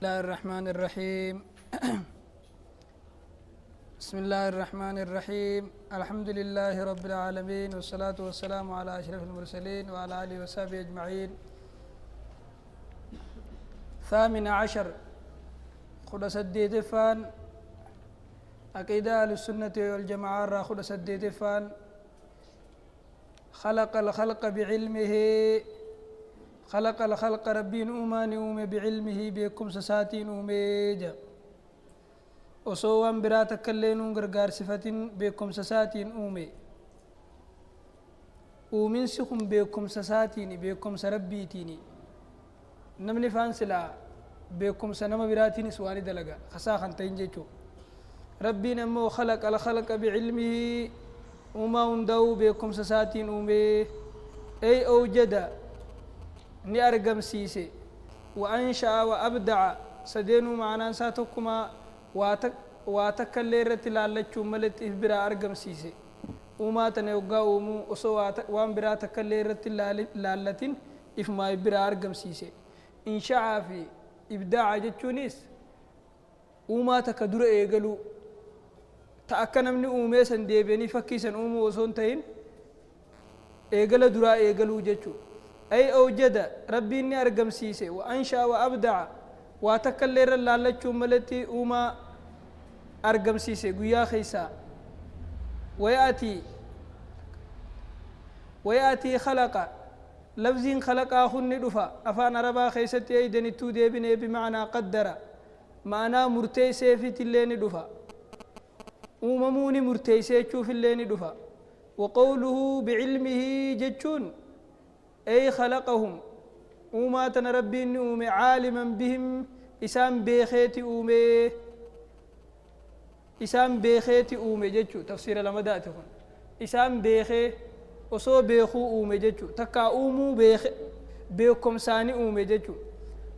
الله الرحمن الرحيم بسم الله الرحمن الرحيم الحمد لله رب العالمين والصلاة والسلام على أشرف المرسلين وعلى آله وصحبه أجمعين. 18 خد سديتفان عقيدة أهل السنة والجماعة را خد سديتفان خلق الخلق بعلمه خلق الخلق ربين أومان أومي بعلمه بكم سساتين أوميجا وصوان برات كلين غرغار صفتين بكم سساتين أومي ومن سكم بكم سساتين بكم سربيتيني نمني فانسلا بكم سنما براتين سواني دلغا خساخن تنجيچو ربنا مو خلق الخلق بعلمه وما اندو بكم سساتين أومي أي أوجد ni argamsiise wa ansha'a wa abda'a sadeenu ma'anaan isaa tokkuma waa takka illee irratti laallachuu malatti if biraa argamsiise uumaa tana yoggaa uumuu osoo waan biraa takka illee irratti laallatin ifmaa if biraa argamsiise. Insha'aa fi ibdaa'a jechuunis uumaa takka dura eegaluu ta akka namni uumee san deebi'anii fakkii san uumuu osoo hin ta'in eegala duraa eegaluu jechuu. أي أوجد ربي إني أرقم سيسي وأنشأ وأبدع واتكلر اللالتشو ملتي وما أرقم سيسي قيا خيسا ويأتي خلق لفظين خلق آخن دفا أفان ربا خيستي أيدن التودي بني بمعنى قدر معنى مرتيسي في تلين دفا ومموني مرتيسي تشوف اللين دفا وقوله بعلمه جتشون أي خلقهم وما تنربي أومي عالما بهم إسام بيخيتي أومي جتشو تفسير لمداتهم إسام بيخي وصو بيخو أومي جتشو تكا أومو بيكم ساني أومي جتشو.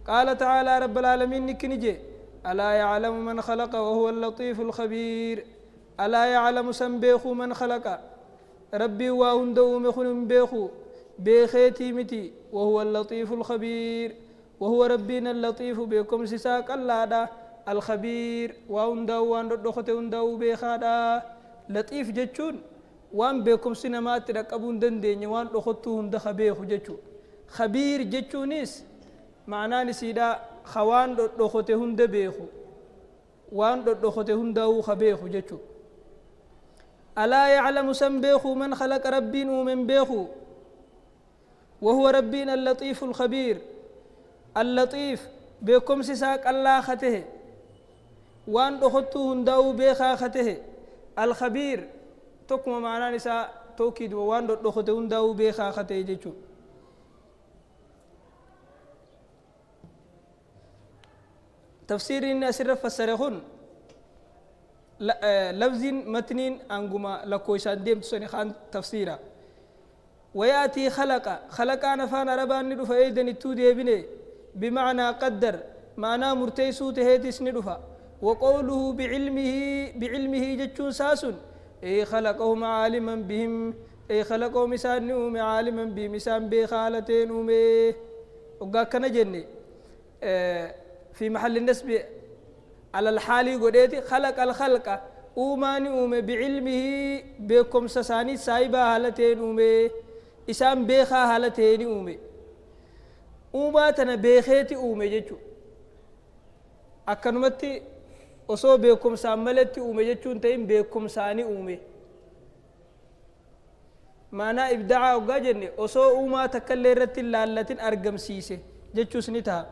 قال تعالى رب العالمين نكنجي ألا يعلم من خلق وهو اللطيف الخبير ألا يعلم سنبيخو من خلق ربي واهندو مخن بيخو بيخيتي متي وهو اللطيف الخبير وهو ربنا اللطيف بكم سساق الله الخبير واندو وان دخته وندو بيخادا لطيف جچون وان بكم سينمات رقبون دندين وان دختهم دخبيخ جچو خبير جچونيس معناه نسيدا خوان دخته هند بيخو وان دخته هندو خبيخ جچو. الا يعلم سنبيخو من خلق ربين ومن بيخو وهو ربنا اللطيف الخبير اللطيف بكم سساق الله خته وان دخطو هنداو بيخا خته الخبير تكما معنا نساء توكيد وان دخطو هنداو بيخا خته جيشو. تفسير الناس فسرهن لفظ متنين انغما لكويسان ديم تسوني خان تفسيرا ويأتي خلق نفان ربان ندفا ايدن التودي بني بمعنى قدر معنى مرتيسو تهيتس ندفا. وقوله بعلمه جتشون ساسون اي خلقهم عالما بهم اي خلقهم مسان نومي عالما بهم مسان بخالتين نومي وقا كان جني في محل النسب على الحالي قديتي خلق الخلق اوماني اومي بعلمه بكم سساني سايبا هالتين اومي إسام بيخا هالتين اومي uumaatana beekeeti uume jechu akkanumatti osoo beekumsaan malatti uume jechuun ta'in beekumsaani uume maanaa ibdaa'a oggaa jenne osoo uumaa takkallee irratti laallatin argamsiise jechuus ni ta'a.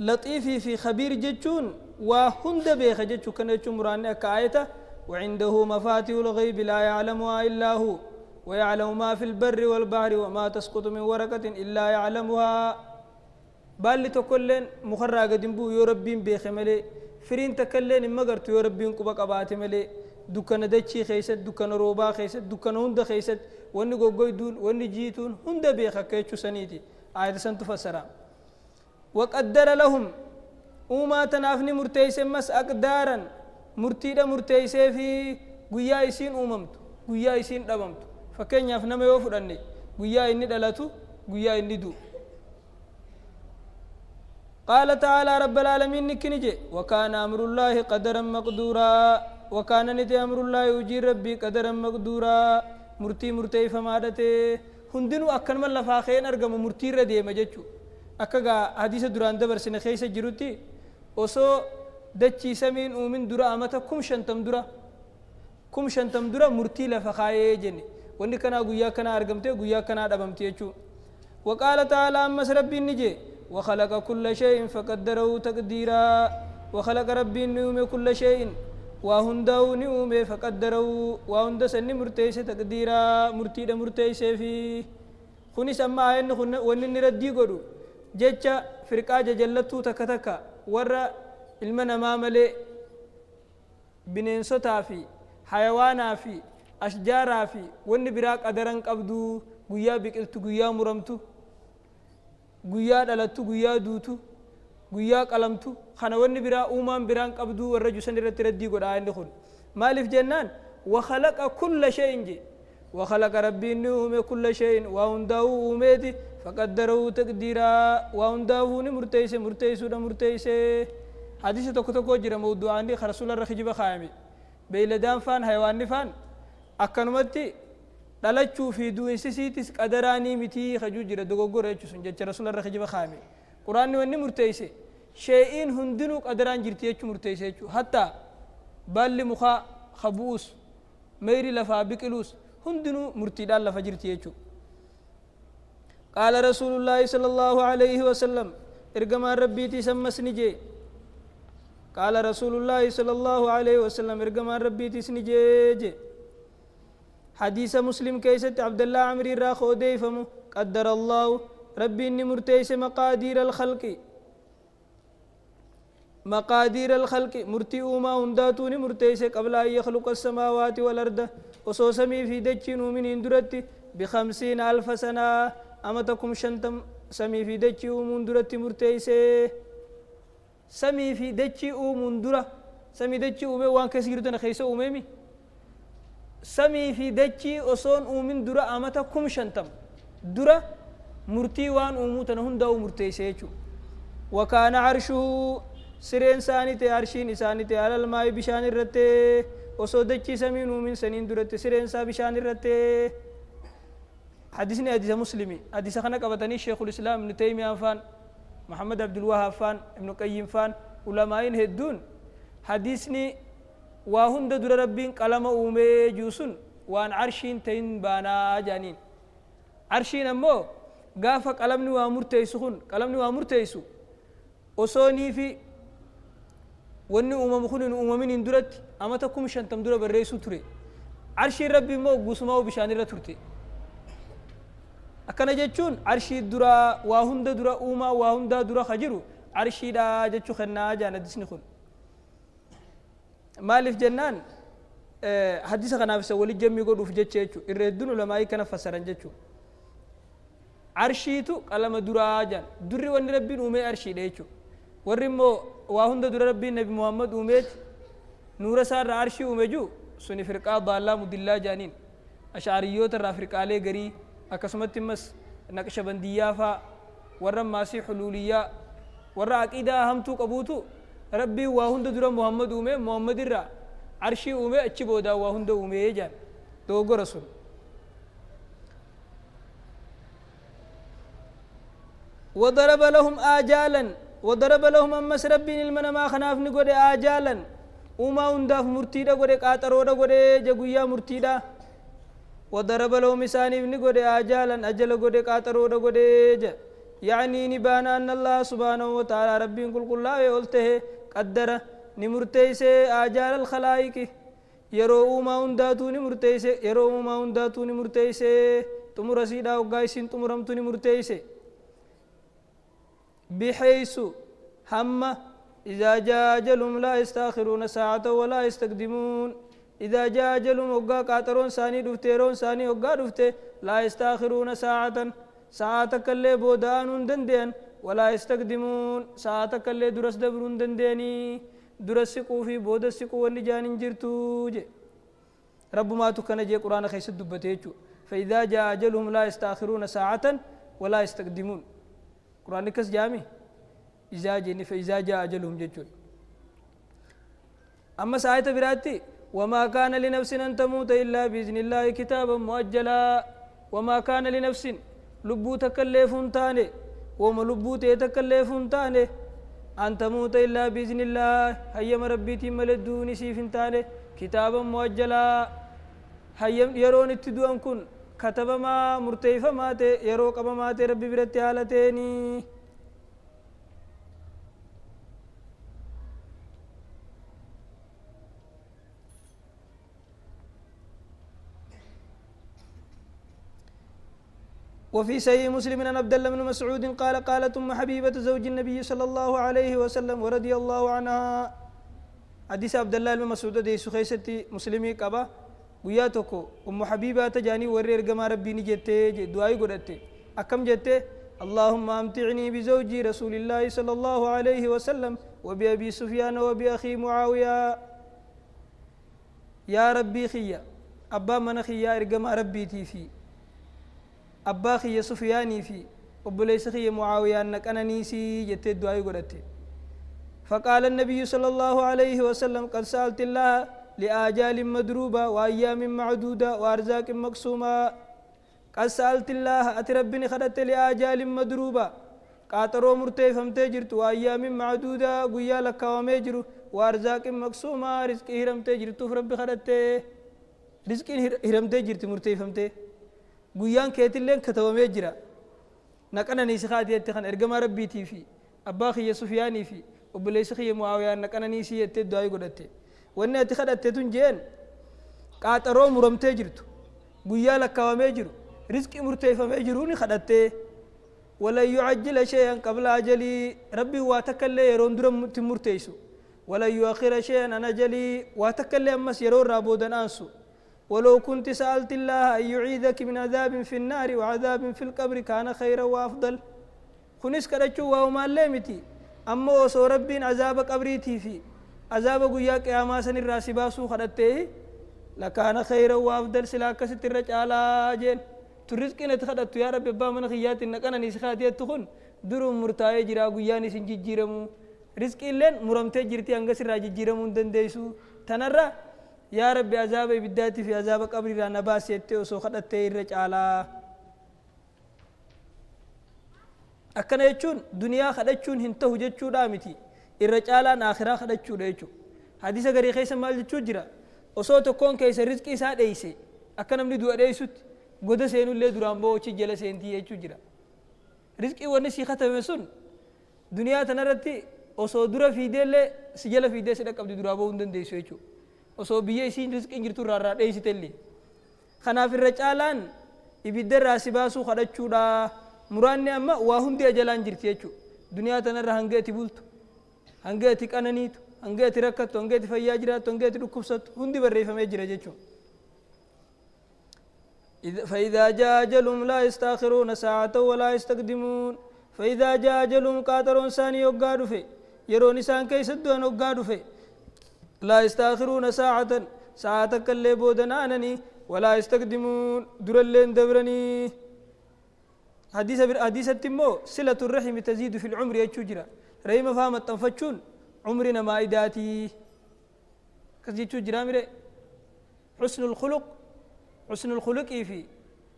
laxiifii fi khabiir jechuun waa hunda beeka jechuu kana jechuun muraanni akka aayata وعنده مفاتيح الغيب لا يعلمها إلا هو ويعلم ما في البر والبحر وما تسقط من ورقة إلا يعلمها بل تكلن مخرج دنبو يربين بخمله فرين تكلن مغرت يربين كبك أبات مله دكان دتشي خيست دكان روبا خيست دكان هند خيست وني غوغويدون وني جيتون هند بيخا كيتشو سنيتي آية سنت فسرا وقدر لهم وما تنافني مرتيس مس أقدارا مرتيدا مرتيس في غيا يسين أممت غيا يسين دبمت فكين يفنم يوفرني غيا إني دلاتو غيا إني دو قال تعالى رب العالمين نكنجي وكان أمر الله قدرا مقدورا وكان نتي أمر الله يجير ربي قدرا مقدورا مرتي فمادته هندنو أكن من لفاخين أرقم مرتي ردي مججو أكا حديث دران دبر سنة خيسة جروتي وصو دچي سمين ومن درا أمتا كم شنتم درا مرتي لفخاية جني واني كنا قويا كنا أرقمتي قويا كنا دبمتي وقال تعالى أمس ربي نجي وخلق كل شيء فقدره تقديرا وخلق ربي نوم كل شيء وهندو نوم فقدره وهند سن مرتيس تقديرا مرتيس في خني سما عين خن ون نردي قدو جيتشا فرقا جلتو تكتكا ورا المنا مامله بنين ستا في حيوانا في أشجارا في ون براك أدران قبدو قويا بقلتو قويا مرمتو guyyaa dhalattu guyyaa duutu guyyaa qalamtu kana wanni biraa uumaan biraan qabduu warra jusan irratti raddii godhaa inni kun maaliif jennaan wakhalaqa kulla shay'in je wakhalaqa rabbiin ni uume kulla shay'in waa hundaa'uu uumeeti faqaddarahu taqdiiraa waa hundaa'uu ni murteeyse hadiisa tokko jira mawdu'aanii rasuularra kijiba kaayame beeyladaan faan hayawaanni faan akkanumatti دلتشو في دون سيسيتس قدراني متي خجو جرا دوغور يچسون جچ رسول الله خجبه خامي قران وني مرتيسه شيئين هندنو قدران جرتي يچ مرتيسه حتى بال مخا خبوس ميري لفا بكلوس هندنو مرتيدا لفجرتي يچ قال رسول الله صلى الله عليه وسلم ارغما ربي تسمسني جي قال رسول الله صلى الله عليه وسلم ارغما ربي تسني جي حديث مسلم كيست عبد الله عمري را خودي فمو قدر الله ربي إني مرتيس مقادير الخلق مرتي وما هنداتوني مرتيس قبل أن يخلق السماوات والأرض وصوصمي في دجين ومن اندرتي ب50,000 سنة أمتكم شنتم سمي في دجي ومندرتي مرتيس سمي في دجي ومندرة سمي دجي ومي وان كسيرتنا خيسة وميمي سمي في دجي أصون ومن درا أمتكم شنتم درا مرتي وان أموتنا هندا ومرتيسيچو وكان عرشه سرين سانيتي عرشين سانيتي على الماء بشان الرتي أصو دجي سمين ومن سنين درت سرين سا بشان الرتي حديثني حديث مسلمي حديث خنا قبطني شيخ الإسلام ابن تيمية فان محمد عبد الوهاب فان ابن قيم فان علماء هدون حديثني وهند در ربين قلم أومي جوسن وان عرشين تين بانا جانين عرشين أمو قافا قلمني وامرتيسو قلمني وامرتيسو وصوني في وني أممخون أممين اندرت أما تكم شنتم در بريسو تري عرشي ربي مو قسماو بشاني رترتي أكنا جتشون عرشي درا وهند درا أوما وهند درا خجرو عرشي دا جتشو خنا جانا دسني خون مالف جنان حديث خنا في سولي جمي قدو في جتشو الردون لما يكنا فسرن جتشو عرشيتو قلم دراجان دري ون ربي أمي عرشي ديتشو ورمو واهند در ربي نبي محمد أميت نور سار عرشي أميجو سني فرقا ضالة مدلة جانين أشعريوت الرافرقا عليه غري أكسمت مس نقشبندية فا ورم ماسي حلولية ورا عقيدة همتو قبوتو ربي واهند در محمد أمي محمد الرا عرشي أمي أچي بودا واهند أمي جان دوغو رسول وضرب لهم آجالا وضرب لهم أمس ربين المنا ما خناف نقود آجالا وما هنداف مرتيدا قود قاتر ودا قود جگويا مرتيدا وضرب لهم إساني نقود آجالا أجل قود قاتر ودا قود يعني نبانا أن الله سبحانه وتعالى ربين قل قل الله يولته قدر نمرتيس آجال الخلائق يرو ما هنداتو نمرتيس يرو ما هنداتو نمرتيس تمرسيدا وقايسين تمرمتو نمرتيس بحيث هم إذا جاء أجلهم لا يستأخرون ساعة ولا يستقدمون إذا جاء أجلهم وقا قاترون ثاني دفتيرون ثاني وقا دفته لا يستأخرون ساعة كله بودان دندين ولا يستقدمون ساعة كله درس دبرون دنديني درس سقو في بود سقو ونجان جرتوج رب ما تكن جي قرآن خيس دبتيجو فإذا جاء أجلهم لا يستأخرون ساعة ولا يستقدمون قرآن كس جامي إذا جن فإذا جاء أجلهم جتون أما ساعة براتي وما كان لنفس أن تموت إلا بإذن الله كتابا مؤجلا وما كان لنفس لبو تكلفون تاني وما لبو تكلفون تاني أن تموت إلا بإذن الله هيم ربيتي ملدوني سيفن تاني كتابا مؤجلا هيم يرون اتدوان كن كتب ما مرتيفة ماتي يروق أبا ماتي ربي برتي حالتيني وفي صحيح مسلم عن عبد الله بن مسعود قال قالت أم حبيبة زوج النبي صلى الله عليه وسلم ورضي الله عنها حديث عبد الله بن مسعود دي سخيستي مسلمي قبا وياتكو أم حبيبة تجاني ورير جما ربي نجتة دعاء قدرتي أكم جتة اللهم أمتعني بزوجي رسول الله صلى الله عليه وسلم وبأبي سفيان وبأخي معاوية يا ربي خيا أبا من خيا إرجما ربي تيفي أبا خيا سفياني في وبليس خيا معاوية أنك أنا نيسي جتة دعاء قدرتي فقال النبي صلى الله عليه وسلم قد سألت الله لآجال مدروبة وأيام معدودة وأرزاق مقسومة قد سألت الله أتربني خدت لآجال مدروبة قاترو مرتي فمتي جرت وأيام معدودة قويا لك وميجر وأرزاق مقسومة رزق هرمتي جرت فرب خدت رزق هرمتي جرت مرتي فمتي قويان كيت اللين كتو ميجرا نكنا نيسخاتي يتخن إرقما ربي تي في أباخي سفياني في وبليس خي معاوية نكنا نيسي يتدعي قدت وأن اتخذت تنجين قاترو مرمتي جرت قويا لك وميجر رزق مرتي فميجروني خدته ولا يعجل شيئا قبل أجلي ربي واتكلي يرون درم تمرتيسو ولا يؤخر شيئا أنا أجلي واتكلي أمس يرون رابودن أنسو ولو كنت سألت الله أن يعيذك من عذاب في النار وعذاب في القبر كان خيرا وأفضل خنس كرتشو وما لمتي أما وصو ربي عذاب قبريتي في عذاب قياك يا ماسن الراسباسو خدته لكان خيرا وأفضل سلاك سترج على جين ترزقنا تخدت يا رب با من خيات انك انا نسخاتي تكون درو مرتاي جرا غياني سنجي جيرمو رزق لين مرمتي جرتي انغ سرا جيرمو دنديسو تنرى يا رب عذاب بداتي في عذاب قبر نباسيتي وسو خدتي رج على اكن يچون دنيا خدچون هنتو جچو دامتي الرجالا اخره خدچو ديچو حديث غري خيس مال جچو جرا وسو تكون كيس رزقي سا ديسي اكنم دي دو ديسوت goda seenu illee duraan boochi jala seentii jechuu jira rizqii wanni si khatame sun duniyaa tanarratti osoo dura fiideellee si jala fiidee si dhaqqabdi duraa ba'uu hin dandeessu jechuudha osoo biyya isiin rizqiin jirtu irraa dheessitellee kanaaf irra caalaan ibidda irraa si baasuu kadhachuudha muraanni amma waa hundi ajalaan jirti jechuudha duniyaa tanarra hanga ati bultu hanga ati qananiitu hanga ati rakkattu hanga ati fayyaa jiraattu hanga ati dhukkubsattu hundi barreeffamee jira jechuudha فإذا جاء أجلهم لا يستأخرون ساعة ولا يستقدمون فإذا جاء أجلهم قاترون ثاني يقعدوا في يرون إسان كي سدوان يقعدوا في لا يستأخرون ساعة كاللي بودنانني ولا يستقدمون در اللين دبرني حديث التمو صلة الرحم تزيد في العمر يتشجرا رحم فهمت تنفتشون عمرنا ما إداتي كذي تشجرا مري حسن الخلق حسن الخلق في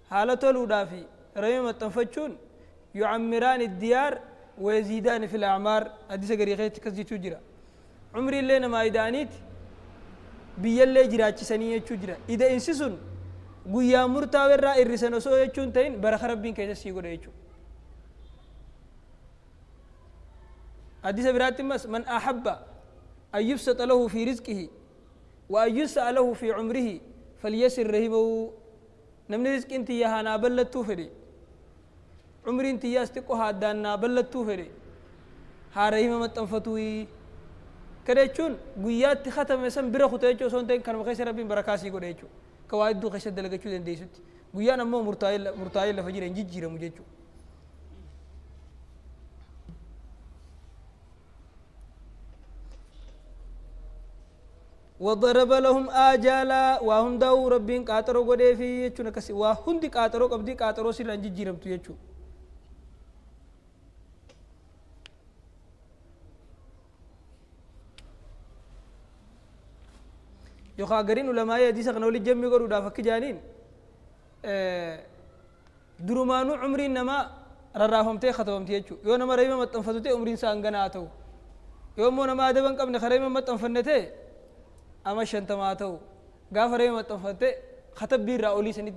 حالة الودا في ريم التنفجون يعمران الديار ويزيدان في الأعمار حديث غريغيت كزي تجرا عمري اللي ما يدانيت بيالله جراچ سنيه تجرا إذا إنسسون قويا مرتاور را إرسانو سو يچون تين برخ ربين كيسا سيغو ديچو حديث براتمس من أحب أن يبسط له في رزقه وأن يسع له في عمره فليسر رهبه نمني رزق انت يهانا بلتو فري عمر انت ياستقو هادانا بلتو فري ها رهيمة متنفتوي كريچون قويات ختم يسن برخو تيچو سونتين كان مخيس ربين بركاسي قو ديچو كواعد دو خشد دلقچو دين ديسوت قويانا مو مرتايل لفجير انجيجير مجيچو وضرب لهم آجالا وهم داو ربين قاترو قدي في يچو نكسي وهندي قاترو قبدي قاترو سيران جيرمتو يچو وخاقرين علماء يديس قنولي جمي قروا دافك جانين درمانو عمري نما ررافمتي ختمتي يجو يو نما ريما متنفتتي عمرين سانغناتو يوم نما دبن قبل خريما متنفنتي أما شنتماتو غاف ريما متنفتي خطب بير أولي سنيد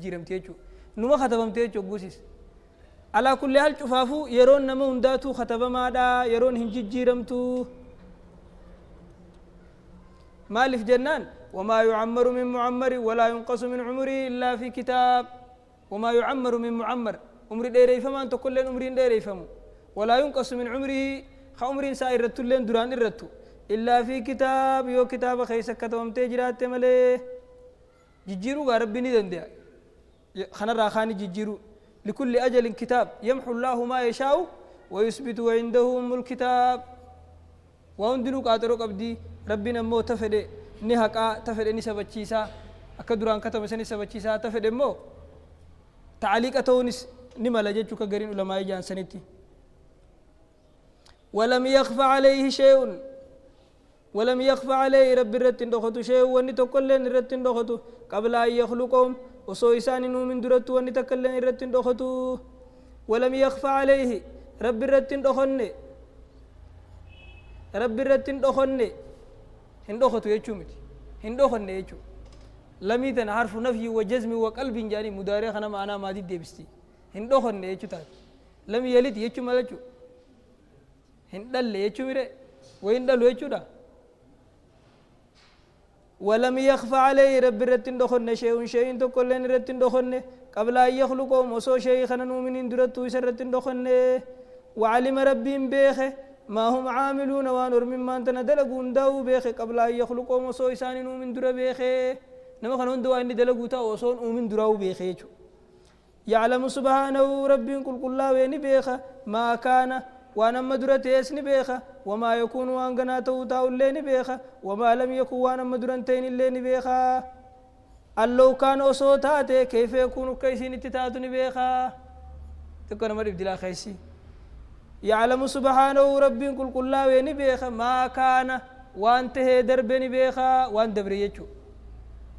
جيرمتي يجو نما ختمتي يجو بوسيس على كل حال شفافو يرون نما هنداتو خطب مادا يرون هنجي جيرمتو مالف جنان وما يعمر من معمر ولا ينقص من عمره إلا في كتاب وما يعمر من معمر عمر ديري فما أنت كل عمر ديري فمو ولا ينقص من عمره خعمر سائر رتلين دران الرتو إلا في كتاب يو كتاب خيس كتبم تجرات ملي جيجيرو ربي ندن دي خنا راخاني جيجيرو لكل أجل كتاب يمحو الله ما يشاء ويثبت عنده أم الكتاب وعندنا قاتلوا قبدي ربنا مو تفدي نهكا تفدي نسبتشيسا أكدران كتب سني سبتشيسا تفدي مو تعليق أتونس نملا جتشو كجرين علماء جان سنتي ولم يخفى عليه شيء ولم يخفى عليه رب الرتين دخلوا شيء واني تكلن الرتين دخلوا قبل أن يخلقهم وصويسان من درت واني تكلن الرتين دخلوا ولم يخفى عليه رب الرتين دخلني رب الرتين دخلني هندوخته يجومت هندوخني يجو لميتن حرف نفي وجزم وقلب جاني مضارع خنا معنا ماضي ديبستي هندوخني يجو تات لم يلد يجو ملجو هندل يجو ميره ويندل يجو دا ولم يخفى عليه رب الرتين دخلني شيء تقولن الرتين دخلني قبل أن يخلقهم وصو شيء خنا نؤمن درتو يسرتين دخلني وعلم ربهم بيخه ما هم عاملون وانور مما انت ندلقون داو بيخي قبل أن يخلقوا وصو إسانين من درا بيخي نما خنون دوا إني دلقوا تا وصون من دراو بيخي يعلم سبحانه ربي كل الله ويني بيخا ما كان وانا مدرة تيسني بيخا وما يكون وانغنا توتاو الليني بيخا وما لم يكن وانا مدرة تين الليني بيخا اللو كان وصو تاتي كيف يكون كيسين اتتاتني بيخا تكون مريب دلا خيسي يعلم سبحانه ربي كل الله ويني بيخا ما كان وانته دربني بيخا وان دبريجو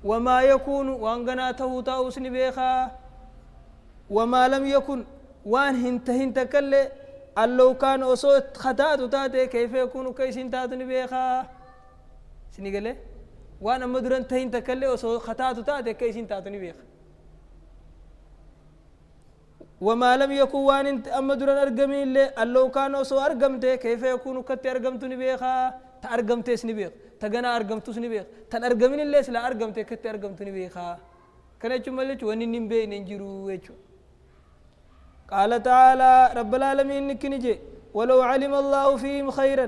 وما يكون وانغنا توتاو سني بيخا وما لم يكن وان هنت كل اللو كان أصوت خطأت تاتي كيف يكون كيسين تاتني بيخا سنيقله وانا مدرن تهين تكلي أصوت خطأت تاتي كيسين تاتني بيخا وما لم يكن وان مدرن أرقمي اللي اللو كان أصوت أرقمته كيف يكون كتي أرقمتني بيخا تأرقمته سني بيخ تغنى أرقمتو سني بيخ تأرقمين اللي سلا أرقمته كتي أرقمتني بيخا كان يجو ملچ وني نمبي ننجرو ويجو قال تعالى رب العالمين نكنجي ولو علم الله فيهم خيرا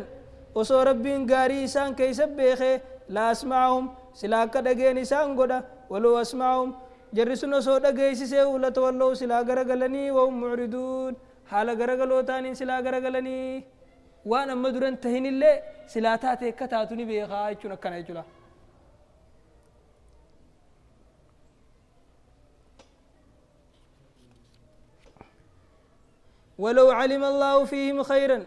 وصو ربين غاري سان كيسب بيخي لا اسمعهم سلاك دغين سان غدا ولو اسمعهم جرسنا سو دغي سيو لتولوا سلا غرغلني وهم معرضون حال غرغلو تاني سلا غرغلني وانا مدرن تهين الله سلاتاتي كتاتني بيخا يچنا كنا يچلا ولو علم الله فيهم خيرا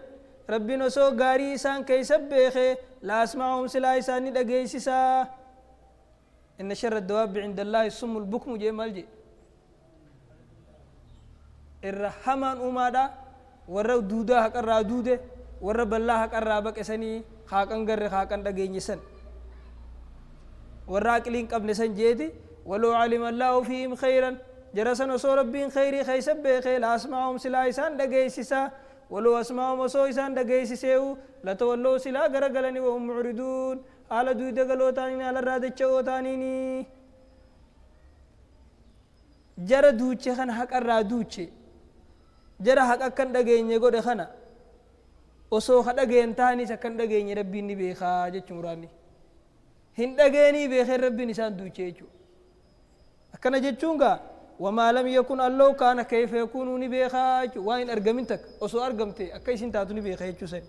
ربنا سو غاري سان كيسب بيخي لا اسمعهم سلا إساني دقيسسا إن شر الدواب عند الله السم البكم جي مالجي الرحمن أمادا ورّا دودا حقا دوده ورّا بالله حقا بك إساني خاقن غر خاقن دقينيسن ورّا أكلين قبل سن جيدي ولو علم الله فيهم خيرا جرسن وصو ربين خيري خيسب بيخي لا اسمعهم سلا إسان دقيسسا ولو اسمعهم وصو إسان دقيسسيو لتولو سلا غرغلني وهم معرضون على دوي دغلو تاني على رادچو تاني جر دوچه خن حق رادوچه جر حق كن دغيني غود خنا وصو خدغين تاني سكن دغيني ربي ني بيخا جچمراني هن دغيني بيخي ربي نسان دوچيچو أكنا جچونغا وما لم يكن الله كان كيف يكون نبيخا وين أرجمتك أسو أرجمتي أكيسين تاتوني بيخا يجوسين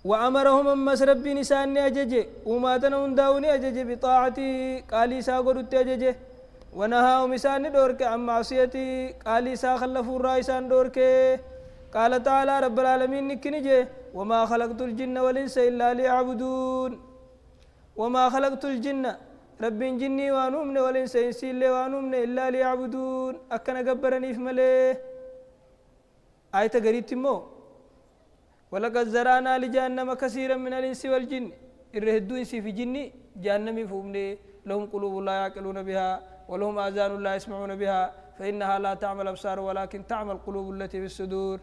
وأمرهم أما سربي نسان أججي وما تنون داوني أججي بطاعتي قالي ساقرت أججي ونهاهم نسان دورك عن معصيتي قالي ساخلفوا الرئيسان دورك قال تعالى رب العالمين نكنجي وما خلقت الجن والإنس إلا ليعبدون وما خلقت الجن رب جني وانومن والإنس إنسي اللي وانومن إلا ليعبدون أكنا قبرني في مليه آية قريت مو ولقد زرعنا لجهنم كثيرا من الإنس والجن الرهدو إنسي في جني جهنم فهمني لهم قلوب لا يعقلون بها ولهم آذان لا يسمعون بها فإنها لا تعمل أبصار ولكن تعمل قلوب التي في الصدور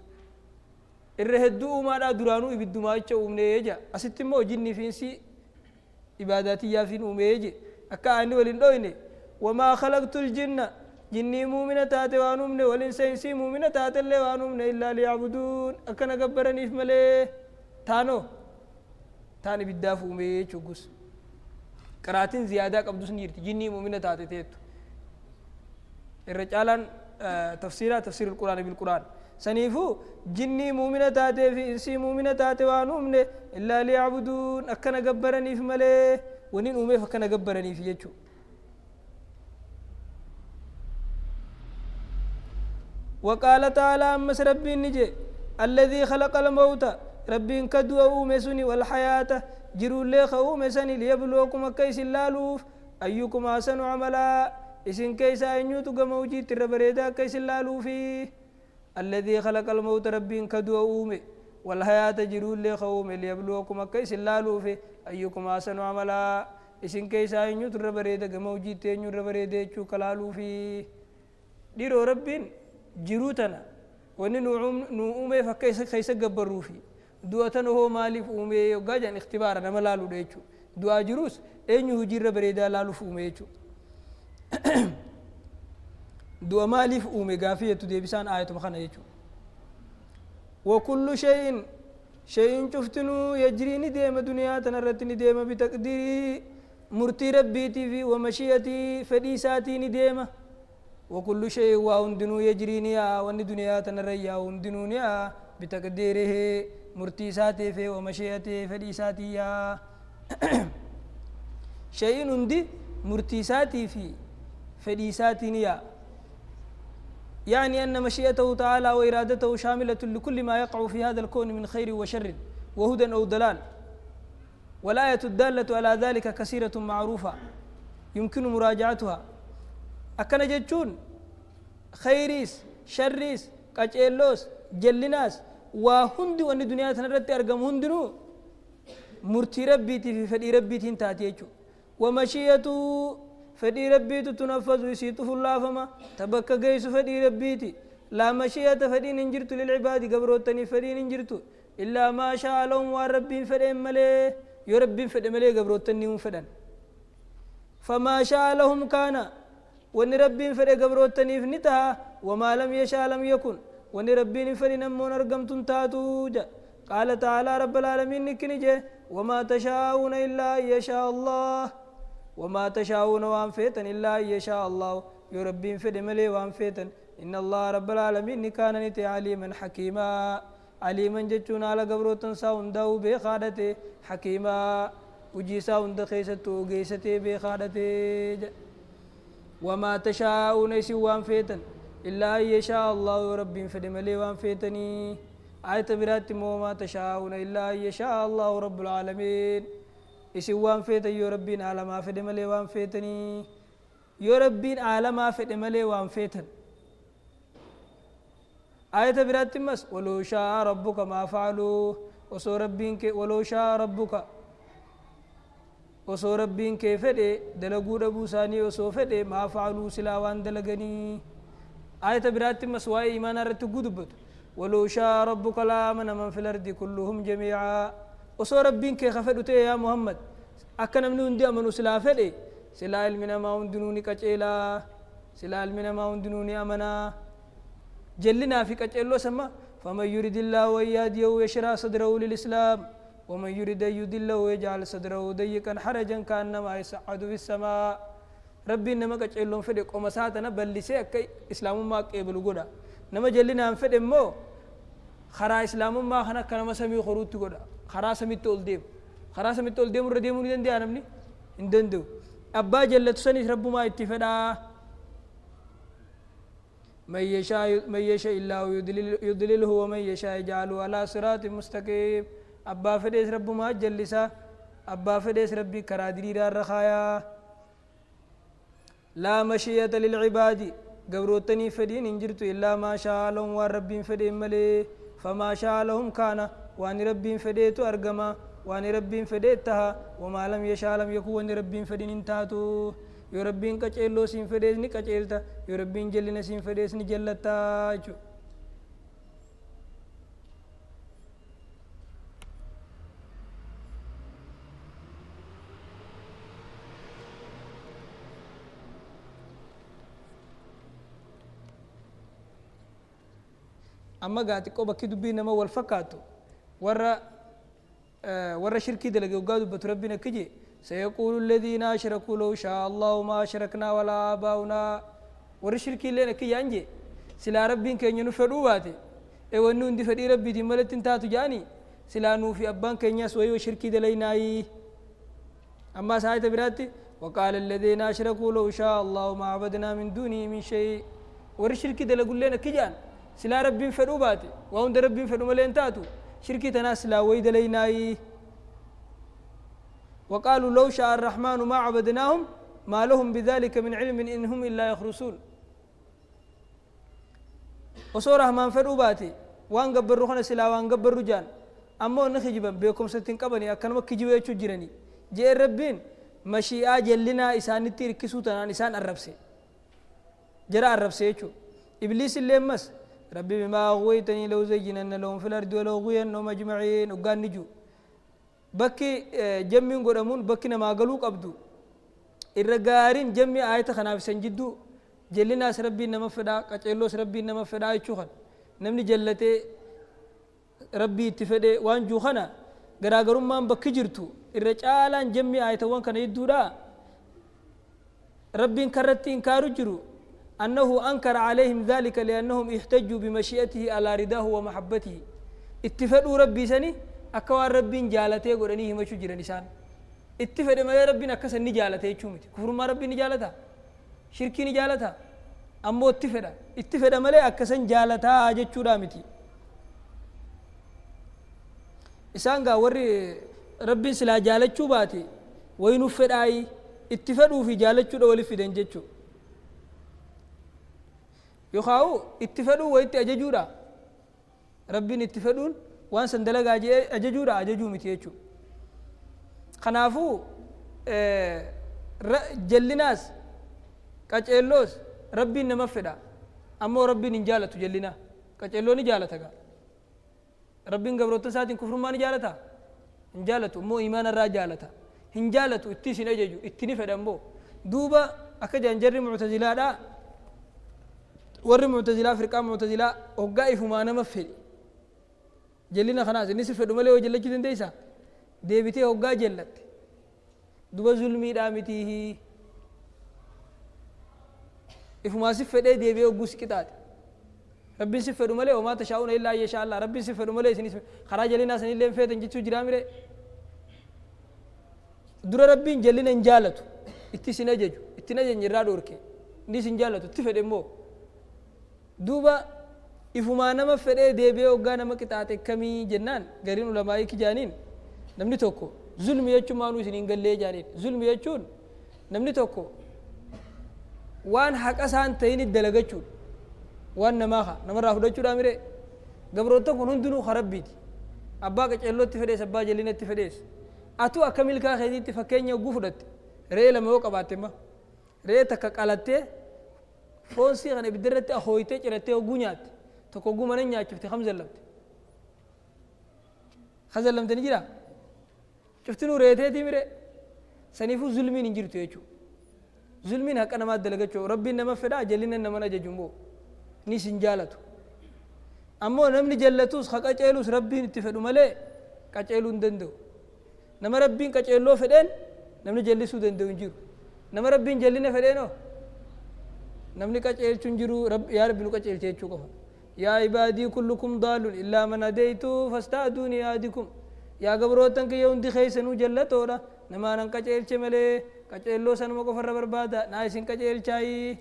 الرهدو ما لا درانو يبدو ما يتشو أمني يجا أستمو جني في إنسي عباداتي يافين أميجي أكا أني ولندويني وما خلقت الجن جني مؤمنة تاتي وانومني والإنس إنسي مؤمنة تاتي اللي وانومني إلا ليعبدون أكا نقبرني في مليه تاني بالداف أميجي وقس قراتين زيادة قبضوس نيرتي جني مؤمنة تاتي تيتو الرجالان تفسير القرآن بالقرآن سنيفو جني مؤمنة تاتي في إنسي مؤمنة تاتي وانومني إلا ليعبدون أكنا قبرني في مليه ونين أمي فكنا قبرني في يجو وقال تعالى أمس ربي نجي الذي خلق الموت ربي كدوا أومسني والحياة جروا لي خومسني ليبلوكم كيس اللالوف أيكم أحسن عملا إسن كيس أنيوتو قموجي تربريدا كيس اللالوفي الذي خلق الموت ربي كدوا أومي والحياة جروا لي خوم ليبلوكم كيس اللالوفي أيكم أحسن عملا إسن كيس أنيوتو تربريدا قموجي تنيو ربريدا چو كلالوفي ديرو ربين جروتنا وني نومي فكيس كيس قبروفي دواتنا هو مالف أومي يوجاجن اختبار نما لالو ديچو دوا جروس أنيو جير بريدا لالو فومي يچو دوا مالف أومي غافية تدي بسان آية مخانا يچو وكل شيء شفتنو يجريني ديما دنيا تنرتني ديما بتقديري مرتي ربيتي في ومشيتي فديساتي ديما وكل شيء وهندنو يجريني وان دنيا تنريا وهندنوني بتقديره مرتيساتي في ومشيئتي فديساتي شيء هندي مرتيساتي في فديساتي يعني أن مشيئته تعالى وإرادته شاملة لكل ما يقع في هذا الكون من خير وشر وهدى أو ضلال والآية الدالة على ذلك كثيرة معروفة يمكن مراجعتها أكن جتون خيريس شريس قجلوس جلناس وهندي وان الدنيا تنرت أرقم هندنو مرتي ربيتي في فدي ربيتي تاتيجو ومشيئته فدي ربيتي تنفذ ويسيطه الله فما تبكى قيس فدي ربيتي لا مشيئة فدي ننجرت للعباد قبروتني فدي ننجرت إلا ما شاء لهم وربين فدي ملي يربين فدي ملي قبروتني منفدن فما شاء لهم كان وان ربين فدي قبروتني فنتها وما لم يشاء لم يكن وان ربين فدي نمون أرقمتن تاتوجا قال تعالى رب العالمين نكنجه وما تشاءون إلا أن يشاء الله وما تشاءون وانفيتن إلا أن يشاء الله يربين فدي ملي وانفيتن إن الله رب العالمين كان نتي عليما حكيما عليما جتون على قبروتن ساون داو بخادته حكيما وجي ساون دخيستو قيستي بخادته وما تشاءون يسي وانفيتن إلا أن يشاء الله يربين فدي ملي وانفيتني آية برات وما تشاءون إلا أن يشاء الله رب العالمين إسي وانفيتن يربين على ما فدي ملي وانفيتني يربين على ما فدي ملي وانفيتن آية برات مس ولو شاء ربك ما فعلوا وصو ربين ولو شاء ربك وصو ربين كيف دلقوا ربو ساني وصو فدي ما فعلوا سلاوان دلقني آية برات مس واي إيمان رت قدبت ولو شاء ربك لآمن من في الأرض كلهم جميعا وصو ربين كيف فدوا يا محمد أكنا منون دي أمنوا سلا فدي سلا علمنا ما وندنوني كجيلا سلا علمنا ما وندنوني أمنا جلنا في كجيلو سما فمن يريد الله ويهديه ويشرح صدره للإسلام ومن يريد أن يضله ويجعل صدره ضيقا حرجا كأنما يصعد في السماء ربي نما كجيلون فدي قومساتنا بلسي أكي إسلام ما قبلوا قدا نما جلنا فدي مو خرا إسلام ما خنا كنما سمي خروت قدا خرا سمي تولديم خرا سمي تولديم رديم ندين دي أنمني إندندو أبا جلت سني رب ما اتفدا من يشاء الله يضلله ومن يشاء يجعله على صراط مستقيم أبا فديس رب ما جلسا أبا فديس ربي كرادري دار رخايا لا مشيئة للعباد قبروتني فدين انجرت إلا ما شاء لهم والرب فدين ملي فما شاء لهم كان وان رب فديت أرقما وان رب فديتها وما لم يشاء لم يكون وان رب فدين انتهتو يو ربين كچيلو سين فديس ني كچيلتا يو ربين جلنا سين فديس ني جلتا جو أما قاعد كوبا كده بينا ما والفكاتو ورا شركي دلقي وقادوا بتربينا كجي سيقول الذين أشركوا لو شاء الله ما أشركنا ولا آباؤنا ورا شركي لنا كي أنجي سلا ربين كي ينفروا باتي ونون دي فري ربي دي ملت تاتو جاني سلا نو في أبان كي يسوي شركي دليناي أما ساعة براتي وقال الذين أشركوا لو شاء الله ما عبدنا من دونه من شيء ورا شركي دلقوا لنا كي جان سلا ربين فروا باتي وهم ربين فروا ملين تاتو شركي تناس لا ويد ليناي وقالوا لو شاء الرحمن ما عبدناهم ما لهم بذلك من علم إن هم إلا يخرسون وصورة من فروا باتي وان قبروا خنا سلا وان قبروا جان أما نخجبا بيكم ستين قبني أكن مكجوا يشو جراني جاء ربين مشيئة جلنا إسان نتير كسوتنا إسان الربسي جرى الربسي يشو إبليس اللي مس ربي بما أغويتني لو زينن لهم في الأرض ولو غوينهم أجمعين وقال نجو بكي جمعين قرمون بكي نما قلوك أبدو الرقارين جمع آية خناف سنجدو جلنا سربي نما فدا كتلو سربي نما فدا يشوخن نمني جلتي ربي اتفدي وان جوخنا غراغرون مان بكي جرتو الرجالان جمع آية وان كان يدو دا ربي انكرتي انكارو جرو أنه أنكر عليهم ذلك لأنهم احتجوا بمشيئته على رداه ومحبته اتفقوا ربي سني أكوار ربي جالته قرانيه ما شو جرى نسان اتفق ما ربي نكسن نجالته يشومت كفر ما ربي نجالته شركي نجالته أمو اتفق ما له أكسن جالته أجد شو رامتي إسان قاور ربي سلا جالت شو باتي وينفر أي اتفقوا في جالت شو ولا في دنجت شو يخاو اتفقوا ويت أججورا ربي اتفقون وان سندلق أججورا أججو متيجو خنافو جلناس كأجلوس ربي نمفدا أما ربي نجالة جلنا كأجلو نجالة ربي قبروت ساتين كفر ما نجالة نجالة مو إيمان الرجالة هنجالة اتسين أججو اتني فدمبو دوبا أكجا نجري معتزلة ور معتزلة فرقة معتزلة وقائف ما نمفل جلنا خلاص نسي فدمله وجلت جدًا ديسا ديبتي وقا جلت دوبا ظلمي دامتيه إفما سفده ديبي وقوس كتات ربي سفده ملي وما تشاءون إلا يشاء الله ربي سفده ملي سنس خراج لنا سنين لين فيتن جتشو جرامي در ربي جلنا انجالتو اتسنا ججو اتنا جنرا دوركي نيس انجالتو تفده مو دوبا إفما نما فده ديبي وقا نما كتات كمي جنان غرين علماء كي جانين نمني توكو ظلم يجو مانو سنين قل لي جانين ظلم يجون نمني توكو وان حق أسان تيني الدلقجون وان نماها نمر راهو دجو داميري قبروتو كنون دنو خرب بيتي أباك أجلو تفديس أبا جلين تفديس أتو أكمل كا خيدي تفكين يوقف دت رأي لما وقع باتما رأي تكك علتة فونسي غني بدرت أخويته جرته وجونيات تكو جومانين يا شفتي خمسة لم تنجرا شفتنو رأيته تيمرة سنيفو ظلمين نجرتو يجو ظلمين هك أنا ما أدلقتشو ربي نما فدا جلين نما نججمو نيسين جالتو أمو نمني جلتوس خك أجلوس ربي نتفدو ملء كأجلون دندو نما ربي كأجلو فدين نمني جلسو دندو نجرو نما ربي جلينا فدينو نمني كأجل تنجرو رب يا ربي نو كأجل تيجو كفا يا عبادي كلكم ضال إلا من هديتو فاستهدوني أهدكم يا قبروتن كي يوم دي خيسنو جلتورا نما نن كأجل ملء كأجلو سنمو كفر بربادا نايسين كأجل شاي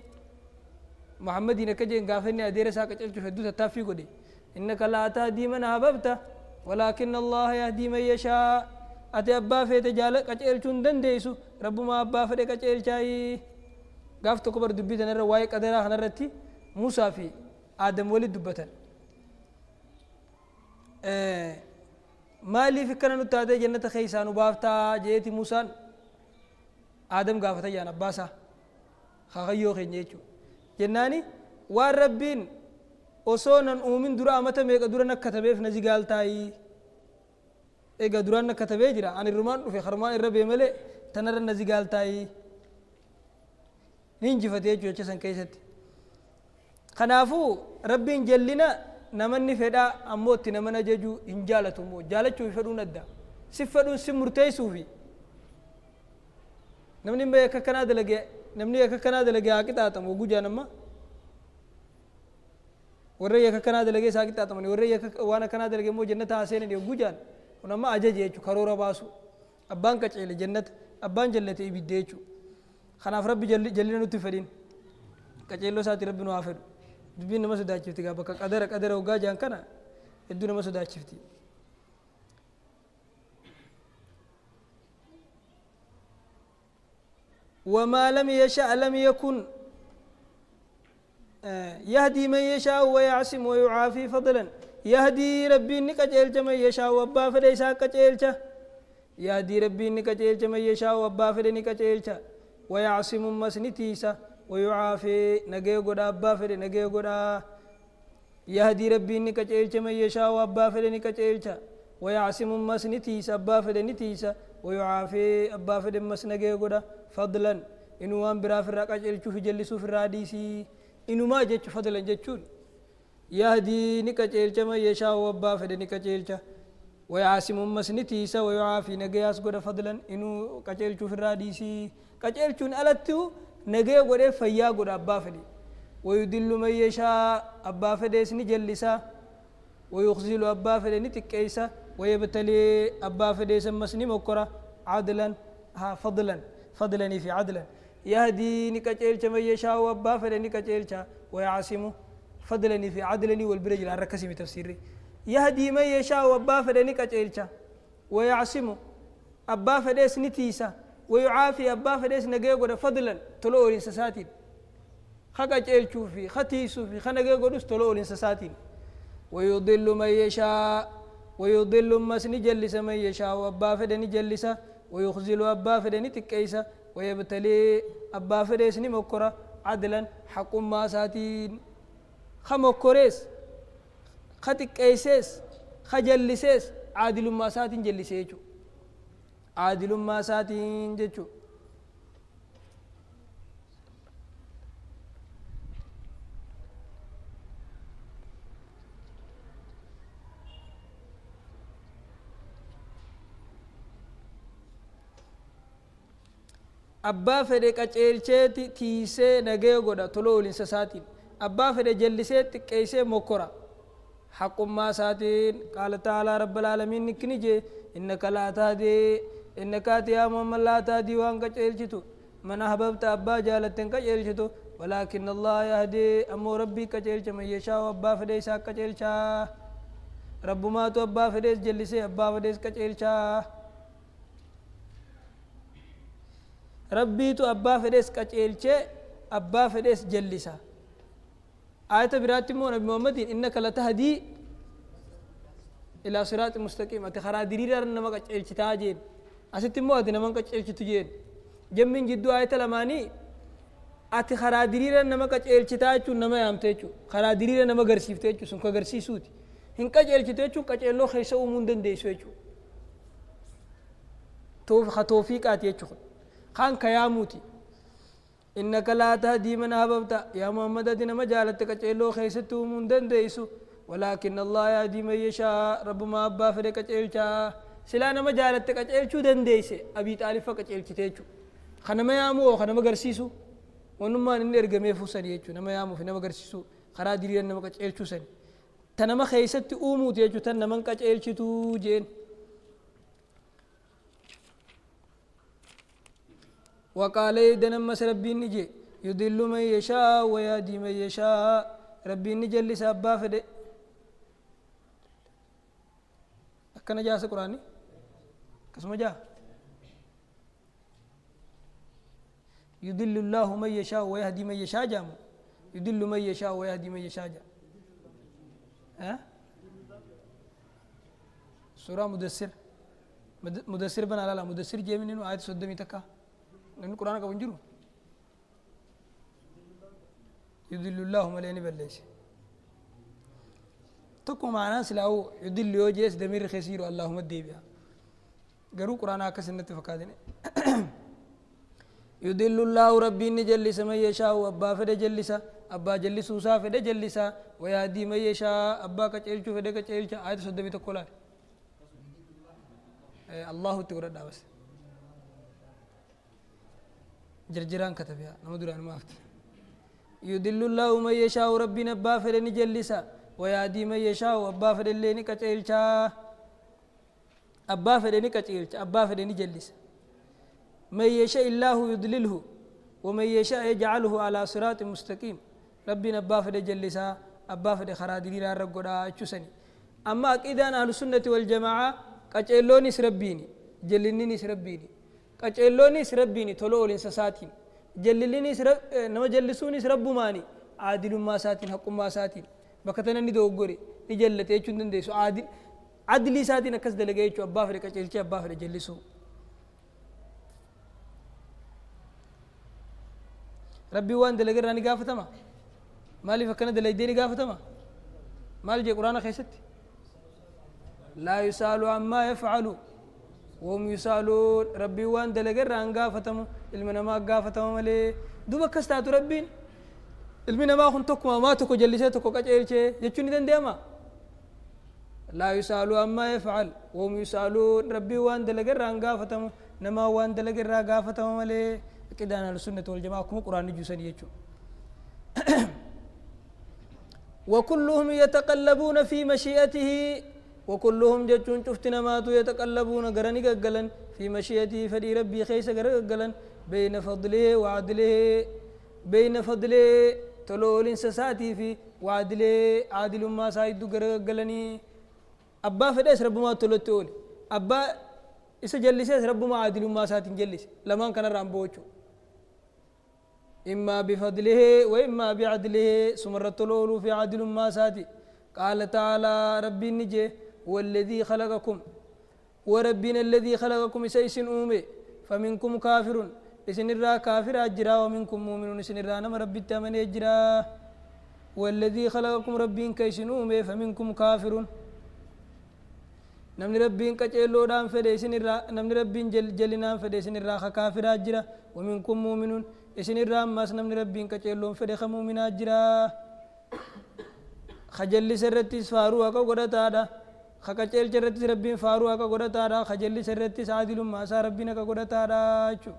محمد ينكجين غافني أدير ساك أجل تفدو تتافي قدي إنك لا تهدي من أحببت ولكن الله يهدي من يشاء ati abbaa feete qaceelchuu hin dandeessu rabbuma abbaa fedhe qaceelchaayi gaaf tokko bar dubbii tanarra waa'ee qadaraa kanarratti Muusaa fi Aadam walitti dubbatan maaliif akkana nutti taatee jannata keessaa nu baaftaa jeeti Muusaan Aadam gaafata jaan abbaasaa hakayyoo keenya jechuudha jennaani waan rabbiin osoo nan uumin dura amata meeqa dura nakkatabeef na jigaaltaayii eega duraan nakkatabee jira ani rumaan dhufe harmaan irra bee malee tanarra na jigaaltaayii ni injifatee jechuudha san keessatti kanaafuu rabbiin jallina namanni fedhaa ammoo itti naman ajaju hin jaalatu immoo jaalachuu fi fedhuun adda si fedhuun si murteessuufi namni akka kanaa dalagee haa qixaaxamu gujaan amma warra akka kanaa dalagee isaa qixaaxamani warra waan akkanaa dalagee immoo jannata haa seenan gujaan kun amma ajaje jechuudha karoora baasu abbaan qaceele jannata abbaan jallate ibidde jechuudha kanaaf rabbi jallina nutti fedhin qaceelloo isaati rabbi nu haa fedhu dubbiin nama sodaachifti gaa bakka qadara hoggaa jaan kana hedduu nama sodaachifti وما لم يشاء لم يكن يهدي من يشاء ويعصم ويعافي فضلا يهدي ربي نكجلج من يشاء وابا فديسا كجلج يهدي ربي نكجلج من يشاء وابا فدي نكجلج ويعصم مسنتيسا ويعافي نجي غدا ابا فدي نجي غدا يهدي ربي نكجلج من يشاء وابا فدي نكجلج ويعصم مسنتيسا ابا فدي نتيسا ويعافي ابا فدي مسنجي غدا فضلا إنه وان برا في الرقاج الشوف جلسوا في الراديسي إنه ما جت فضلا جتشون يهدي نكجيل جما يشاء وابا فد نكجيل جا ويعاصم مسنتيسا ويعافي نجياس قد فضلا إنه كجيل شوف الراديسي كجيل شون ألتو نجي قد فيا قد أبا فدي ويدل من يشاء أبا فديس نجلسا ويخزل أبا فدي نتكيسا ويبتلي أبا فديس مسني مكرا عدلا فضلا في عدلا يهدي نكجيل من يشاء وابا فدي نكجيل ويعاصم فضلا في عدلا والبرج على ركسي تفسيري يهدي من يشاء وابا فدي نكجيل ويعاصم أبا فديس نتيسا ويعافي أبا فديس نجيغو فضلا تلو الإنساساتين خكجيل شوفي ختيسو في خنجيغو تلو الإنساساتين ويضل من يشاء ويضل مسني جلس من يشاء وابا فدي نجلسا ويخزل أبا فدني تكيسا ويبتلي أبا فديسني مكرا عدلا حق ما ساتين خمكوريس ختكيسيس خجلسيس عادل ما ساتين جلسيجو عادل ما ساتين جيجو أبا فدي قچيلچيتي تيسي نگي غودا تلو الانساساتين أبا فدي جلسيت كيسي مكرا حق ما ساتين قال تعالى رب العالمين نكنيجي إنك لا تهدي إنك يا محمد لا تهدي وان قچيلچتو من أحببت أبا جالتن قچيلچتو ولكن الله يهدي أمو ربي قچيلچ من يشاء أبا فدي سا قچيلچا رب ما تو أبا فدي جلسي أبا فدي قچيلچا ربي تو أبا فديس كأجيلچه أبا فديس جلسا آية براتي مو نبي محمد إنك لتهدي إلى صراط مستقيم أتخرا دريرا نما كأجيلچ تاجين أستمو أدي نما كأجيلچ تجين جمين جدو آية لماني أتخرا دريرا نما كأجيلچ تاجو نما يامتيجو خرا دريرا نما غرسيفتيجو سنكا غرسيسوتي هن كأجيلچ تيجو كأجيلو خيسو موندن ديسويجو توفيق آتيجو خان كياموتي إنك لا تهدي من أحببت يا محمد دين مجالتك كچيلو خيستو من دنديسو ولكن الله يهدي من يشاء رب ما أبا فريق كچيلچا سلانا مجالتك كچيلچو دنديسي أبي طالب كچيلچتيچو خنما يامو خنما غرسيسو ونما نرغمي فوسن يچو نما يامو في نما غرسيسو خرا ديرين نما كچيلچو سن تنما خيستو اومو تيچو تنما كچيلچتو جين وقال دنمس ربي نجي يضل من يشاء ويهدي من يشاء ربي نجلي سابا فدي أكنا جاس قرآني اسمه جاء يدل الله من يشاء ويهدي من يشاء جامو يدل من يشاء ويهدي من يشاء جاء سورة مدثر بنا لا مدثر جيمين إنه آية صدمي تكا لأن القرآن كبنجرو يدل الله مليني بلش تكو معنا سلاو يدل يوجيس دمير خسير اللهم الديبيا قروا قرآن آكس النت فكادين يدل الله ربي نجلس من يشاء أبا فد جلسا أبا جلسو سا فد جلسا ويهدي من يشاء أبا كچيلچو فد كچيلچا آية صدمي تكولا الله تقرأ داوس جرجران كتبها نمدران ما أفتح يدل الله من يشاء ربنا أبا فد نجلسا ويهدي من يشاء أبا فد اللي نكچيلچا أبا فد نكچيلچا أبا فد نجلسا من يشاء الله يضلله ومن يشاء يجعله على صراط مستقيم ربنا أبا فد جلسا أبا فد خرادي را رغدا چسني أما أكيدان أهل السنة والجماعة قچلوني سربيني جلنيني سربيني قچلوني سربيني تولول انساساتين جلليني سرب نما جلسوني سربو ماني عادل ما ساتين حق ما ساتين بكتنا ني دوغوري ني جلته يچون دندسو عادل عدلي ساتين كس دلگه يچو أبا فد قچلچ أبا فد جلسو ربي وان دلقر راني قافتما مالي فكنا دلقديني قافتما مالي جي قرآن خيست لا يسألوا عما يفعلوا وهم يسألون ربي وان دلقر ران قافتما المنا ما قافتما مالي دوبا كستاتو ربين المنا ما خنتكما ما تكو جلسيتكو كجيلشي يجوني دن ديما لا يسألوا عما يفعل وهم يسألون ربي وان دلقر ران قافتما نما وان دلقر ران قافتما مالي كده أنا السنة والجماعة كم قرآن جوسني يجوا وكلهم يتقلبون في مشيئته وكلهم جتون شفتنا ماتوا يتقلبون قرني قلن في مشيئته فدي ربي خيس قلن بين فضله وعدله بين فضله تلول سساتي في وعدله عادل ما سايد قلني أبا فديس رب ما تلتول أبا إسا جلسة رب ما عادل ما ساتين جلس لما كان رامبوچو إما بفضله وإما بعدله سمرت الأولو في عدل ما ساتي قال تعالى ربي نجي والذي خلقكم وربنا الذي خلقكم سيس أومي فمنكم كافر إسن الرا كافر أجرا ومنكم مؤمن إسن الرا نم ربي التامن أجرا والذي خلقكم ربي كيسن أومي فمنكم كافر نمن ربي كجلو دام فدي إسن الرا نمن ربي جلنا فدي إسن الرا كافر أجرا ومنكم مؤمن إسن الرام ماس نمن ربين كچلون فدي خمومن أجرا خجل سرتي فارو أكو غدتا دا خكچل چرتي ربين فارو أكو غدتا دا خجل سرتي عادل ما سا ربنا كو غدتا دا چو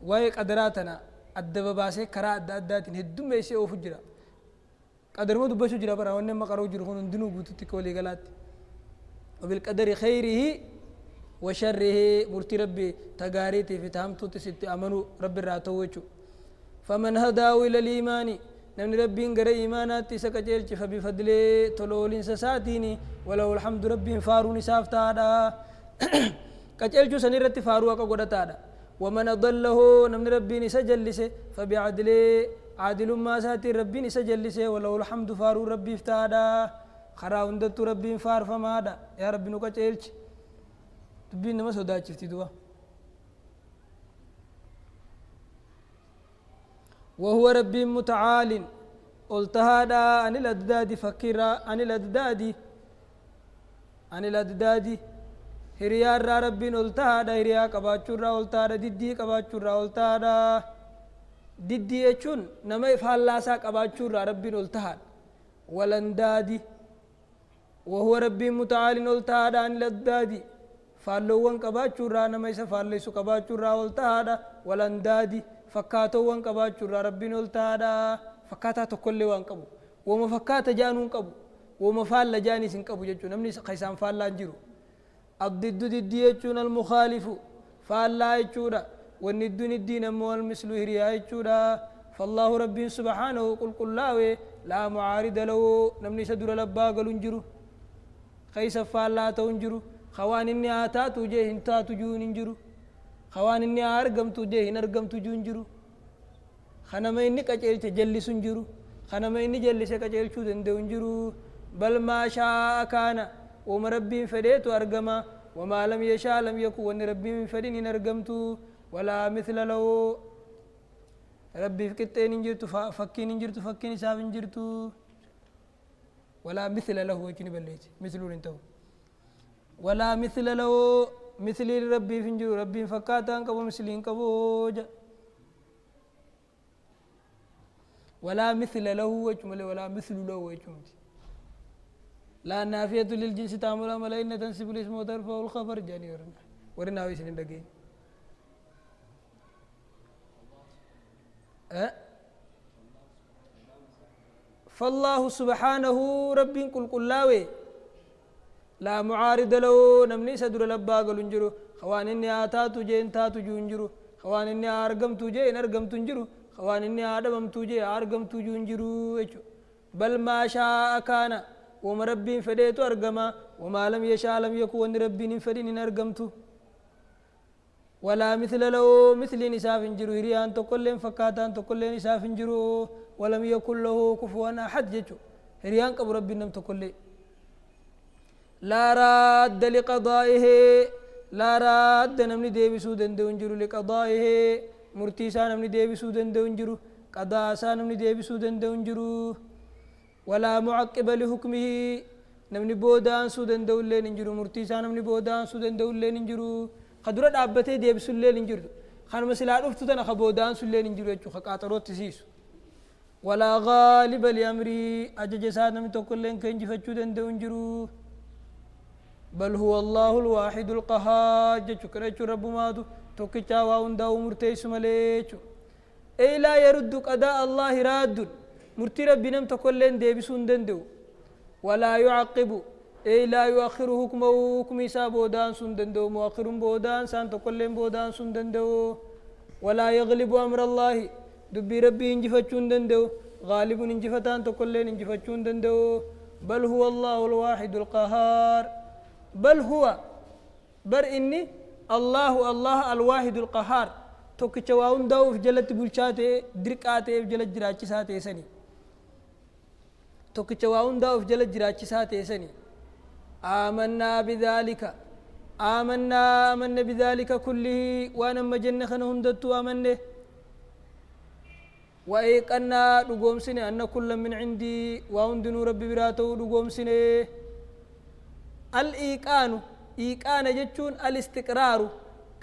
واي قدراتنا الدباباسه كرا اداتين هدوم ميسي او فجرا قدر مو دبشو جرا برا ونن ما قرو جرو هون دنو بوتتي كولي غلات وبالقدر خيره وشره مرتي ربي تغاريتي في تامتو تست امنوا رب الراتوچو فمن هداه الى الايمان نمن ربي غير ايمانات سكجل فبفضل تلولين سساتيني ولو الحمد ربي فاروني سافتادا كجلجو سنيرتي فاروا كغدتادا ومن ضله نمن ربي نسجلسه فبعدل عادل ما ساتي ربي نسجلسه ولو الحمد فارو ربي افتادا خرا وندت ربي فار فمادا يا ربي نوكا تيلچ تبين نما سودا چفتي دوا وهو ربي متعال قلتهادا عن الأدداد فكرا عن الأدداد هريار ربي قلتهادا هريا قباچورا قلتهادا ددي قباچورا قلتهادا ددي يچون نما فالاسا قباچورا ربي قلتهاد ولندادي وهو ربي متعال قلتهادا عن الأدداد فالوان قباچورا نما يسا فاليسو قباچورا قلتهادا ولندادي فكاتو وان قباچورا ربي قلتهادا فكاتا تكل وان قبو وما فكاتا جانون قبو وما فال جاني سن قبو جچو نمني خيسان فال جيرو الضد ضد يچون المخالف فالله يچودا والند ندين مو المثل هريا يچودا فالله ربي سبحانه قل الله لا معارض له نمني سدر لبا قالوا انجرو خيس فالا تونجرو خوان اني آتات وجه انتات جون انجرو خوان اني أرقم توجه نرقم تجون جرو خنما اني كجيل تجلس انجرو خنما اني جلس كجيل شو دندو انجرو بل ما شاء كان ومربي فديت أرقما وما لم يشاء لم يكن وان ربي من فدين نرقمت ولا مثل له ربي فكتين انجرت فكين انجرت فكين ساف انجرت ولا مثل له وجني بليت مثل انتو ولا مثل له مثل ربي فنجر ربي فكاتان كبو مثلين كبوج ولا مثل له وجمل ولا مثل له وجمل لا نافية للجنس تعمل عمل إن تنسب الاسم وترفع الخبر جاني ورنا ويسن دقين فالله سبحانه رب كل لاوي لا معارض له نمني سدر لبا قالوا انجرو خوان اني آتاتو جين تاتو جونجرو خوان اني أرقمتو جين أرقمتو انجرو خوان اني آدممتو جين أرقمتو جونجرو بل ما شاء كان وما ربي فديتو أرقما وما لم يشاء لم يكن ربي فدين أرقمتو ولا مثل له مثل نساف انجرو هريان تقلين فكاتان تقلين نساف انجرو ولم يكن له كفوا أحد جيتو هريان قبر ربي نم تقلين لا راد لقضائه لا راد نمني ديبسو دندو انجرو لقضائه مرتيسا نمني ديبسو دندو انجرو قضاء نمني ديبسو دندو انجرو ولا معقب لحكمه نمني بودان سو دندو اللين انجرو مرتيسا نمني بودان سو دندو اللين انجرو خدرت عبتي ديبسو اللين انجرو خان مسلا رفتو تنا خبودان سو اللين انجرو يجو خقاطروت تسيسو ولا غالب لأمري أججسا نمني تقلين كنجفتشو دندو انجرو بل هو الله الواحد القهار جچو كرچو رب ماتو توكچا واوندا مرتيس مليچو اي لا يرد قضاء الله راد مرتي ربنا تكلن ديبسون دندو ولا يعقب اي لا يؤخر حكمه حكم بودان سون دندو مؤخر بودان سان تكلن بودان سون دندو ولا يغلب امر الله دبي ربي انجفتون دندو غالب انجفتان تكلن انجفتون دندو بل هو الله الواحد القهار بل هو بر إني الله الواحد القهار توكيتشواون داو في جلت بولشاتي دركاتي في جلت جراتي ساتي سني توكيتشواون داو في جلت جراتي ساتي سني آمنا بذلك كله وانا مجنخنا هندتو آمنه وإيقنا لقوم سنة أن كل من عندي وأندنو ربي براتو لقوم سنة الإيقان إيقان جتشون الاستقرار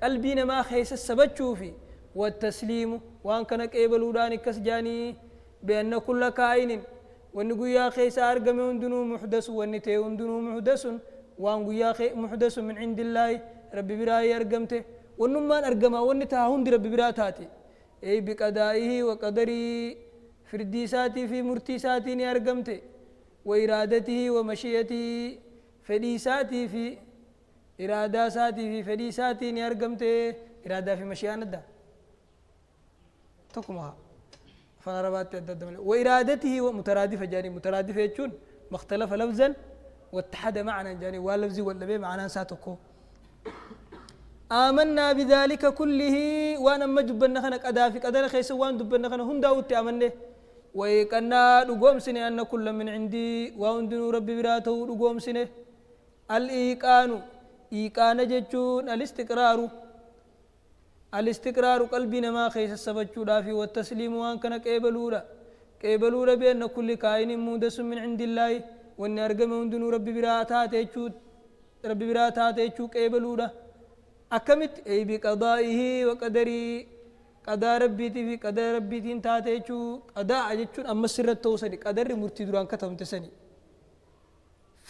قلبينا ما خيس السبتشو في والتسليم وان كان قبلوا داني كسجاني بأن كل كائن ونقول يا خيس أرقم وندنو محدث ونتي وندنو محدث وان يا خي محدث من عند الله ربي براي أرقمته ونمان أرقما ونتا هند ربي براتاتي أي بقضائه وقدره فرديساتي في مرتيساتي أرقمته وإرادته ومشيئته فديساتي في إرادة ساتي في فديساتي نرجمته إرادة في مشيئة ندا تكمها فنربات الدم وإرادته ومترادف جاني مترادف يجون مختلف لفظا واتحد معنى جاني واللفظ واللبي معنى ساتكو آمنا بذلك كله وانا مجبنا خنك أدافك أدانا خيس وان دبنا خنا هم داوت آمنه ويكنا لقوم سنة أن كل من عندي واندنو ربي براته لقوم سنة الإيقان إيقان جتشون الاستقرار قلبنا ما خيس السبتشو دافي والتسليم وان كان كيبلورا بأن كل كائن مودس من عند الله وان أرقم وندنو ربي براتات يجو كيبلورا أكمت أي بقضائه وقدره قضاء ربيتي في قضاء ربيتي تاتي يجو قضاء جتشون أما سرت توسني قدر مرتي دران كتم تسني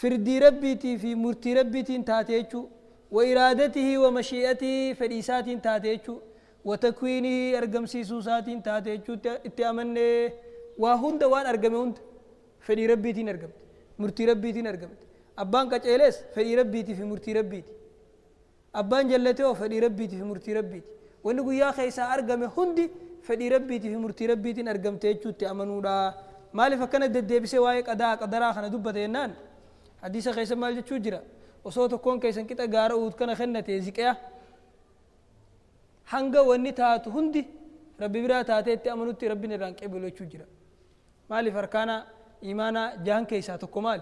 فردي ربيتي في مرتي ربيتي تاتيچو وإرادته ومشيئته فريسات تاتيچو وتكوينه أرقمسي سوسات تاتيچو اتأمنه وهند وان أرقمهند فدي ربيتي أرقمت مرتي ربيتي أرقمت أبان كجلس فدي ربيتي في مرتي ربيتي أبان جلته فدي ربيتي في مرتي ربيتي ونقول يا خيسا أرقمه هندي فدي ربيتي في مرتي ربيتي أرقمتيچو اتأمنودا مالي فكنا ددبسي واي قضاء قدرا خنا دبته ينان حديث خيس مال جتشو جرا وصوت كون كيسن كتا غارا ود كنا خنته زكيا حنگا وني تاتو هندي ربي برا تاتي تامنوتي ربي نران قبلو جرا مالي فركانا إيمانا جان كيسا تكمال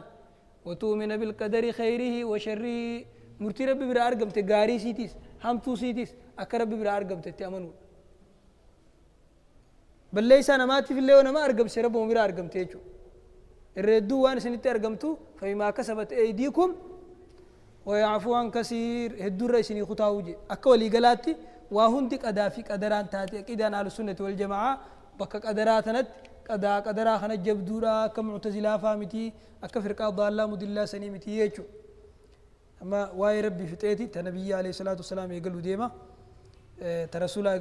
وتؤمن بالقدر خيره وشره مرتي ربي برا أرقم تغاري سيتيس هم تو سيتيس أكا ربي برا أرقم تتأمنون بل ليس أنا ماتي في الليل ونما أرقم سيربو برا أرقم تيجو الردو وان سنتي أرقمتو فبما كسبت أيديكم ويعفو عن كثير هدو الرئيسيني خطاوجي أكا ولي قلاتي وهندك أدافيك أدران تاتي أكيدان على السنة والجماعة بكك أدراتنت قدرا خنا جبدورا كمعتزلا فامتي أكفرقا ضالة مدلة سنيمتي يجو أما واي ربي فتيتي تنبي عليه الصلاة والسلام يقولوا ديما ترسولا